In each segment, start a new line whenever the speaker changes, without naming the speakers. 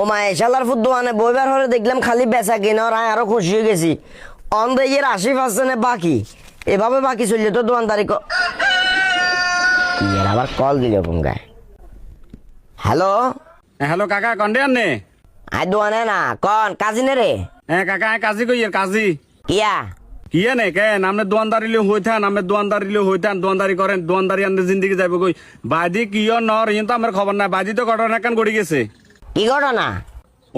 ও মা এশালার ফুট দোকানে বইবার হলে দেখলাম খালি বেচা কিনা রায় আরো খুশি হয়ে গেছি। অন্ধের 80% বাকি, এভাবে বাকি চললে তো দোকানদারি আবার কল দিল কোনগায়। হ্যালো
হ্যালো কাকা কন্ডে আনে
আই দোকানে না কন কাজী নে রে।
হ্যাঁ কাকা আয় কাজী কইয়ের কাজী
কিয়া
কিয়ে নে কেন আপনি দোয়ানদারি লিও হইতান আপনি দোয়ানদারি লিও হইতান দোয়ানদারি করেন দোয়ানদারি আনতে জিন্দিগি যাইব কই বাদি কিয় নর কিন্তু আমার খবর নাই বাদি তো ঘটনা কেন ঘটে গেছে
কি ঘটনা?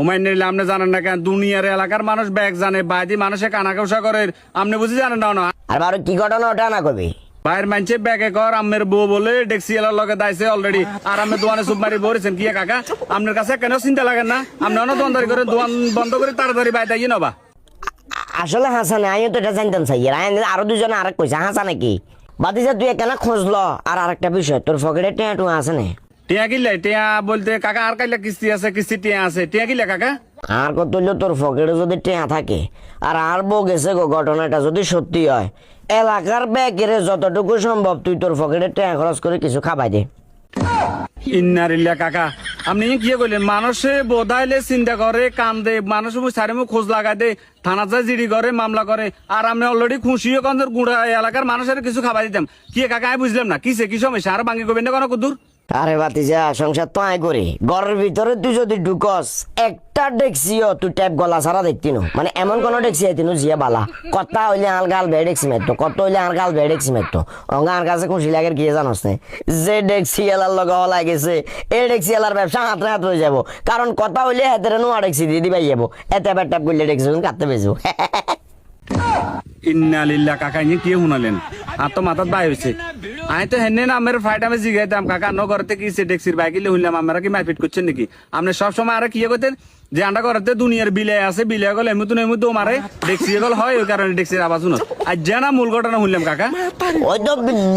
ওমাই নিলে আপনি জানেন না কেন দুনিয়ার এলাকার মানুষ ব্যাগ জানে বাদি মানুষে কানাকৌশা করে আপনি বুঝি জানেন না
আর বারো কি ঘটনা ওটা না কবি।
বাইরের মানছে ব্যাগে কর আমের বউ বলে ডেক্সি এলার লগে দাইছে অলরেডি আর আমি দোয়ানে সুপ মারি বলেছেন কি কাকা আপনার কাছে কেন চিন্তা লাগেন না আপনি অনেক দোয়ানদারি করে দোয়ান বন্ধ করে তাড়াতাড়ি বাইরে ইয়ে নবা
আসলে হাসানে আমিও তো এটা জানতাম চাই আরো দুজনে আরেক কইছে হাসা নাকি বাদিজা তুই কেন খোঁজল। আর আরেকটা বিষয় তোর পকেটে টেয়া টুয়া আছে না?
টিয়া কিনলে টিয়া বলতে কাকা আর কাইলে কিস্তি আছে কিস্তি টিয়া আছে টিয়া কিনলে কাকা
আর কত হইলো তোর পকেটে যদি টেয়া থাকে আর বউ গেছে গো ঘটনাটা যদি সত্যি হয় এলাকার ব্যাগের যতটুকু সম্ভব তুই তোর পকেটে টেয়া খরচ করে কিছু খাবাই দে।
ইন্নারিল্লা কাকা আপনি কি কইলেন মানুষে বোধাইলে চিন্তা করে কাম দে মানুষ সারে মুখ খোঁজ লাগাই দে থানা যায় জিডি করে মামলা করে আর আমি অলরেডি খুশি কন্দর গুড়া এলাকার মানুষের কিছু খাবার দিতাম কি কাকা আমি বুঝলাম না কিসে কি সমস্যা আর ভাঙ্গি করবেন না কোনো কুদুর
আরে বাতিজা সংসার তো আয় করি ঘরের ভিতরে তুই যদি ঢুকস একটা ডেক্সিও তুই ট্যাপ গলা ছাড়া দেখতি না মানে এমন কোন ডেক্সি আইতি জিয়া বালা কথা হইলে আর গাল বেড়ে ডেক্সি মারতো কত হইলে আর গাল বেড়ে ডেক্সি মারতো আর কাছে খুশি লাগে গিয়ে জানোস না যে ডেক্সি এলার লগে হলা গেছে এই ডেক্সি এলার ব্যবসা হাতে হাত হয়ে যাবো কারণ কথা হইলে হাতের নোয়া ডেক্সি দিয়ে দিবাই যাবো এতে এবার ট্যাপ করলে ডেক্সি কাটতে বেজবো।
ইন্নালিল্লা কাকা ইনি কি শুনালেন আর তো মাথাত বাই হয়েছে আমি তো হেনে না আমার ফাইট আমি জিগাইতাম কাকা ন ঘরতে কি সে ডেক্সির বাইকিলে শুনলাম আমরা কি মারপিট করছেন নাকি আপনি সবসময় আর কি করতেন যে আন্ডা ঘরতে দুনিয়ার বিলাই আছে বিলাই গেল এমনি এমনি তো মারে ডেক্সি গেল হয় ওই কারণে ডেক্সির আওয়াজ শুনো আর যে না মূল ঘটনা শুনলাম কাকা
ওই তো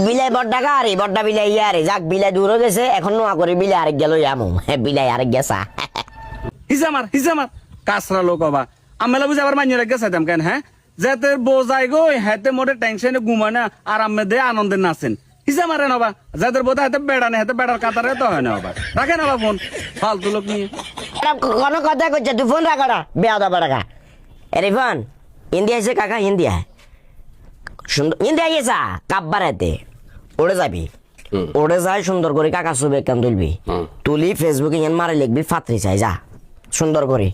বিলাই বড্ডা গাড়ি বড্ডা বিলাই ইয়ারে যাক বিলাই দূর গেছে এখন নোয়া করে বিলাই আরেক গেল আমু বিলাই আরেক গেছা
হিসামার কাসরা লোক হবা আমেলা বুঝে আবার মাইনে রেখে চাইতাম কেন হ্যাঁ যাতে বোঝাই গো হাতে মোটে টেনশনে ঘুমায় না আর আমি দে আনন্দের নাচেন হিসা মারে নবা যাদের বোধ হাতে বেড়া নেই হাতে বেড়ার কাতারে তো হয় না বাবা রাখে না ফোন ফালতু লোক নিয়ে
কোনো কথা করছে তুই ফোন রাখা না বেয়া দাবা রাখা এরে ফোন ইন্ডিয়া এসে কাকা ইন্ডিয়া সুন্দর ইন্ডিয়া গেছা কাব্বার হাতে ওড়ে যাবি ওড়ে যাই সুন্দর করে কাকা ছবি একখান তুলবি তুলি ফেসবুকে মারে লিখবি ফাতরি চাই যা সুন্দর করে